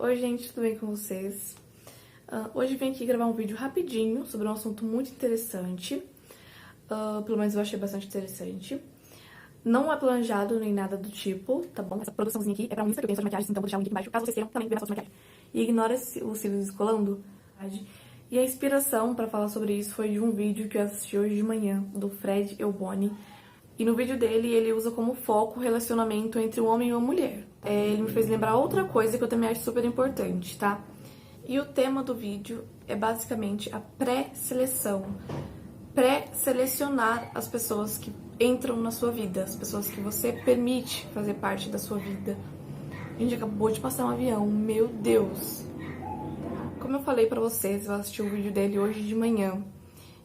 Oi gente, tudo bem com vocês? Hoje vim aqui gravar um vídeo rapidinho sobre um assunto muito interessante. Pelo menos eu achei bastante interessante. Não é planejado nem nada do tipo, tá bom? Essa produçãozinha aqui é pra um Insta que eu tenho sobre maquiagem, então vou deixar o link aqui embaixo caso vocês queiram também ver minhas fotos de maquiagem. E ignora os cílios descolando. E a inspiração pra falar sobre isso foi de um vídeo que eu assisti hoje de manhã, do Fred Euboni. E no vídeo dele, ele usa como foco o relacionamento entre um homem e uma mulher. Ele me fez lembrar outra coisa que eu também acho super importante, tá? E o tema do vídeo é basicamente a pré-seleção. Pré-selecionar as pessoas que entram na sua vida, as pessoas que você permite fazer parte da sua vida. A gente acabou de passar um avião, meu Deus! Como eu falei pra vocês, eu assisti o vídeo dele hoje de manhã.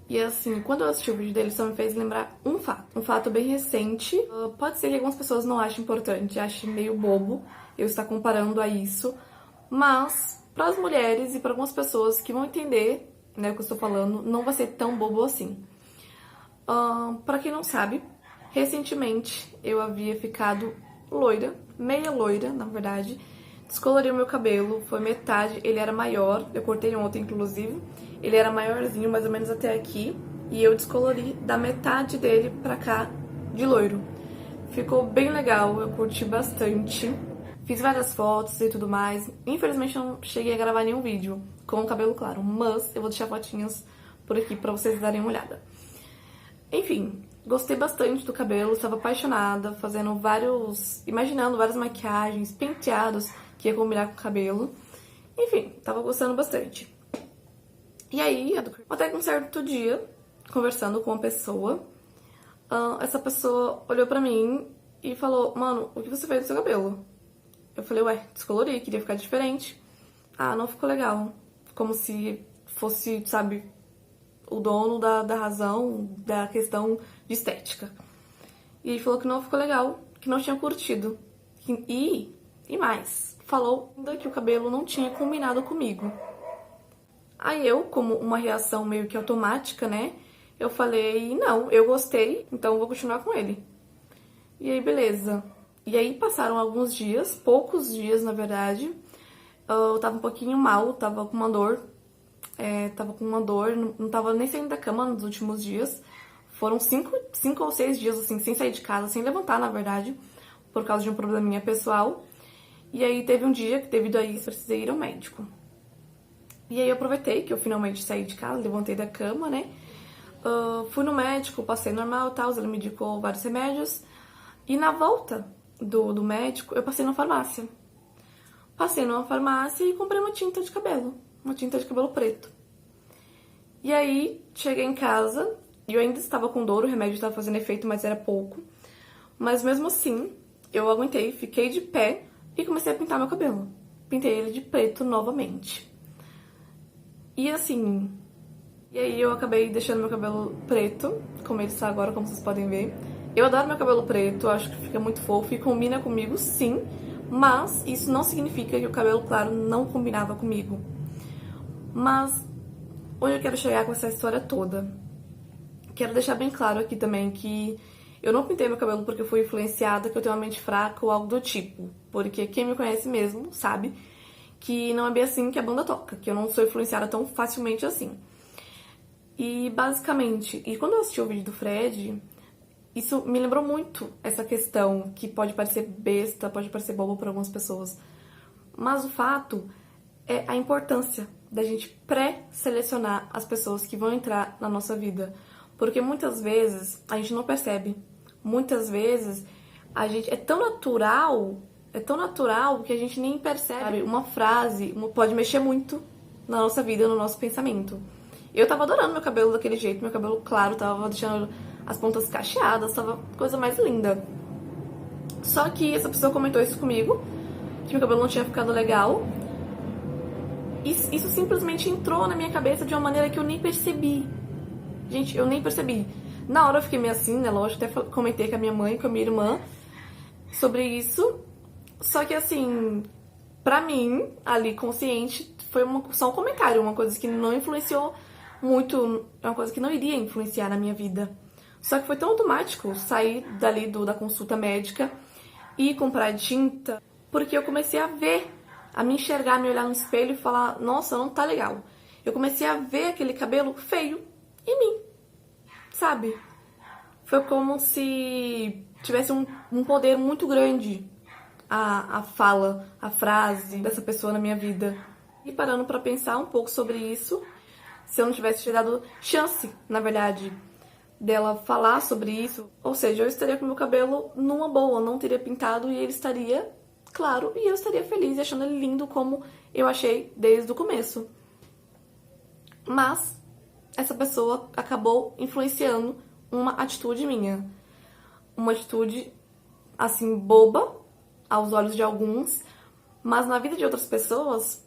E assim, quando eu assisti o vídeo dele, só me fez lembrar um fato bem recente. Pode ser que algumas pessoas não achem importante, achem meio bobo eu estar comparando a isso, mas para as mulheres e para algumas pessoas que vão entender, né, o que eu estou falando, não vai ser tão bobo assim. Para quem não sabe, recentemente eu havia ficado loira, meia loira, na verdade. Descolori o meu cabelo, foi metade, ele era maior, eu cortei ontem inclusive, ele era maiorzinho, mais ou menos até aqui, e eu descolori da metade dele pra cá de loiro. Ficou bem legal, eu curti bastante, fiz várias fotos e tudo mais, infelizmente eu não cheguei a gravar nenhum vídeo com o cabelo claro, mas eu vou deixar fotinhas por aqui pra vocês darem uma olhada. Enfim, gostei bastante do cabelo, estava apaixonada, imaginando várias maquiagens, penteados que ia combinar com o cabelo. Enfim, tava gostando bastante. E aí, até que um certo dia, conversando com uma pessoa, essa pessoa olhou pra mim e falou: mano, o que você fez no seu cabelo? Eu falei: ué, descolori, queria ficar diferente. Ah, não ficou legal. Como se fosse, sabe, o dono da razão, da questão de estética. E ele falou que não ficou legal, que não tinha curtido. E mais, falou ainda que o cabelo não tinha combinado comigo. Aí eu, como uma reação meio que automática, né, eu falei: não, eu gostei, então eu vou continuar com ele. E aí, beleza. E aí passaram alguns dias, poucos dias na verdade, eu tava um pouquinho mal, tava com uma dor, não tava nem saindo da cama nos últimos dias. Foram 5 ou 6 dias, assim, sem sair de casa, sem levantar, na verdade, por causa de um probleminha pessoal. E aí teve um dia que, devido a isso, precisei ir ao médico. E aí eu aproveitei que eu finalmente saí de casa, levantei da cama, né? Fui no médico, passei normal e tal, ele me indicou vários remédios. E na volta do médico, eu passei na farmácia. Passei numa farmácia e comprei uma tinta de cabelo preto. E aí, cheguei em casa, e eu ainda estava com dor, o remédio estava fazendo efeito, mas era pouco. Mas mesmo assim, eu aguentei, fiquei de pé e comecei a pintar meu cabelo. Pintei ele de preto novamente. E assim, e aí eu acabei deixando meu cabelo preto, como ele está agora, como vocês podem ver. Eu adoro meu cabelo preto, acho que fica muito fofo e combina comigo sim, mas isso não significa que o cabelo claro não combinava comigo. Mas onde eu quero chegar com essa história toda? Quero deixar bem claro aqui também que eu não pintei meu cabelo porque eu fui influenciada, que eu tenho uma mente fraca ou algo do tipo. Porque quem me conhece mesmo sabe que não é bem assim que a banda toca, que eu não sou influenciada tão facilmente assim. E basicamente, quando eu assisti o vídeo do Fred, isso me lembrou muito essa questão que pode parecer besta, pode parecer bobo para algumas pessoas. Mas o fato é a importância da gente pré-selecionar as pessoas que vão entrar na nossa vida. Porque muitas vezes a gente não percebe. Muitas vezes a gente é tão natural que a gente nem percebe. Uma frase pode mexer muito na nossa vida, no nosso pensamento. Eu tava adorando meu cabelo daquele jeito, meu cabelo claro, tava deixando as pontas cacheadas, tava coisa mais linda. Só que essa pessoa comentou isso comigo, que meu cabelo não tinha ficado legal. Isso simplesmente entrou na minha cabeça de uma maneira que eu nem percebi. Gente, eu nem percebi. Na hora eu fiquei meio assim, né? Lógico, até comentei com a minha mãe, com a minha irmã sobre isso. Só que assim, pra mim, ali consciente, foi só um comentário, uma coisa que não influenciou muito, é uma coisa que não iria influenciar na minha vida. Só que foi tão automático sair dali da consulta médica e comprar tinta, porque eu comecei a ver a me enxergar, me olhar no espelho e falar, nossa, não tá legal. Eu comecei a ver aquele cabelo feio em mim, sabe? Foi como se tivesse um poder muito grande a fala, a frase dessa pessoa na minha vida. E parando pra pensar um pouco sobre isso, se eu não tivesse te dado chance, na verdade, dela falar sobre isso, ou seja, eu estaria com meu cabelo numa boa, não teria pintado e ele estaria claro e eu estaria feliz e achando ele lindo como eu achei desde o começo. Mas essa pessoa acabou influenciando uma atitude minha. Uma atitude, assim, boba aos olhos de alguns, mas na vida de outras pessoas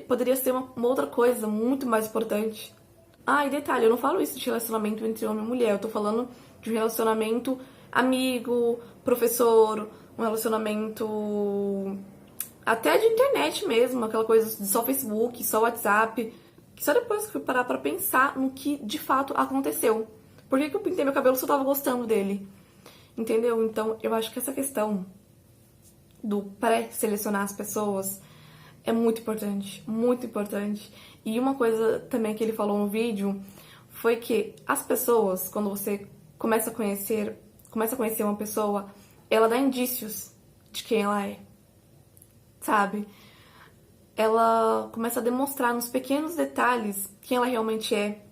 poderia ser uma outra coisa muito mais importante. Ah, e detalhe, eu não falo isso de relacionamento entre homem e mulher, eu tô falando de um relacionamento amigo, professor, um relacionamento até de internet mesmo, aquela coisa de só Facebook, só WhatsApp, que só depois que eu fui parar pra pensar no que de fato aconteceu. Por que eu pintei meu cabelo se eu tava gostando dele? Entendeu? Então, eu acho que essa questão do pré-selecionar as pessoas é muito importante, muito importante. E uma coisa também que ele falou no vídeo foi que as pessoas, quando você começa a conhecer uma pessoa, ela dá indícios de quem ela é, sabe? Ela começa a demonstrar nos pequenos detalhes quem ela realmente é,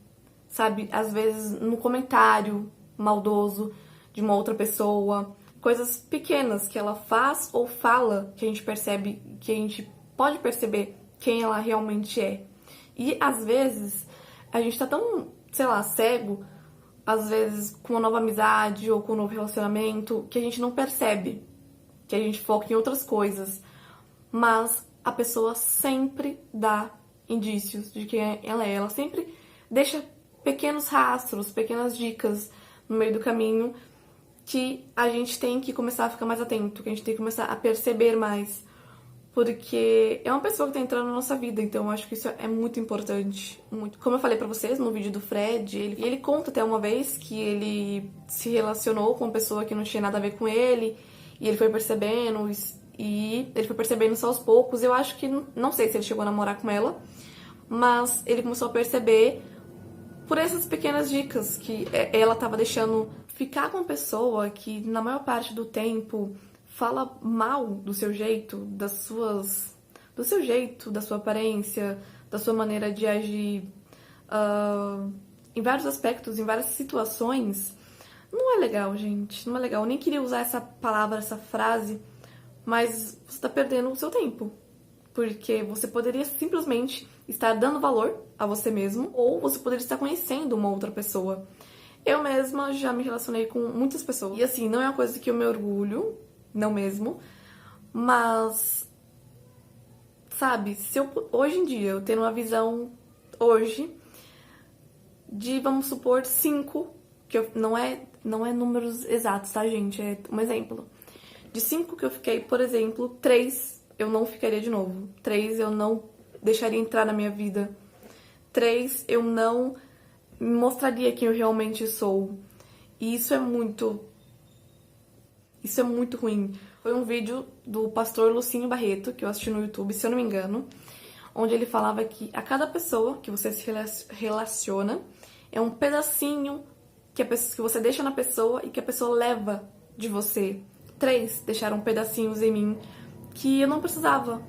sabe? Às vezes no comentário maldoso de uma outra pessoa, coisas pequenas que ela faz ou fala que a gente percebe, que a gente pode perceber quem ela realmente é. E às vezes a gente tá tão, sei lá, cego, às vezes com uma nova amizade ou com um novo relacionamento, que a gente não percebe, que a gente foca em outras coisas. Mas a pessoa sempre dá indícios de quem ela é. Ela sempre deixa pequenos rastros, pequenas dicas no meio do caminho que a gente tem que começar a ficar mais atento, que a gente tem que começar a perceber mais. Porque é uma pessoa que tá entrando na nossa vida, então eu acho que isso é muito importante. Muito. Como eu falei pra vocês no vídeo do Fred, ele conta até uma vez que ele se relacionou com uma pessoa que não tinha nada a ver com ele, e ele foi percebendo, e ele foi percebendo isso aos poucos. Eu acho que, não sei se ele chegou a namorar com ela, mas ele começou a perceber por essas pequenas dicas que ela tava deixando. Ficar com uma pessoa que, na maior parte do tempo, fala mal do seu jeito, do seu jeito, da sua aparência, da sua maneira de agir, em vários aspectos, em várias situações, não é legal, gente. Não é legal. Eu nem queria usar essa palavra, essa frase, mas você tá perdendo o seu tempo. Porque você poderia simplesmente estar dando valor a você mesmo, ou você poderia estar conhecendo uma outra pessoa. Eu mesma já me relacionei com muitas pessoas. E assim, não é uma coisa que eu me orgulho, não mesmo. Mas, sabe, se eu, hoje em dia, eu tenho uma visão, hoje, de, vamos supor, 5, que não é números exatos, tá, gente? É um exemplo. De 5 que eu fiquei, por exemplo, 3 eu não ficaria de novo. 3 eu não deixaria entrar na minha vida. 3 eu não me mostraria quem eu realmente sou. E isso é muito ruim. Foi um vídeo do pastor Lucinho Barreto, que eu assisti no YouTube, se eu não me engano, onde ele falava que a cada pessoa que você se relaciona é um pedacinho que você deixa na pessoa e que a pessoa leva de você. 3 deixaram pedacinhos em mim que eu não precisava,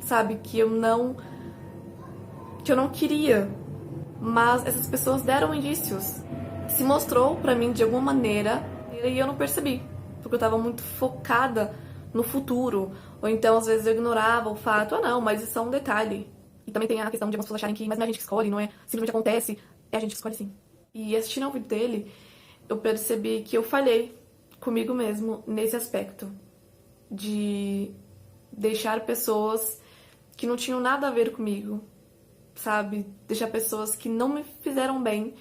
sabe? Que eu não queria. Mas essas pessoas deram indícios. Se mostrou pra mim de alguma maneira e eu não percebi. Porque eu tava muito focada no futuro. Ou então, às vezes, eu ignorava o fato. Ah, não, mas isso é um detalhe. E também tem a questão de algumas pessoas acharem que mas não é a gente que escolhe, não é? Simplesmente acontece. É a gente que escolhe sim. E assistindo ao vídeo dele, eu percebi que eu falhei comigo mesmo nesse aspecto. De deixar pessoas que não tinham nada a ver comigo, sabe? Deixar pessoas que não me fizeram bem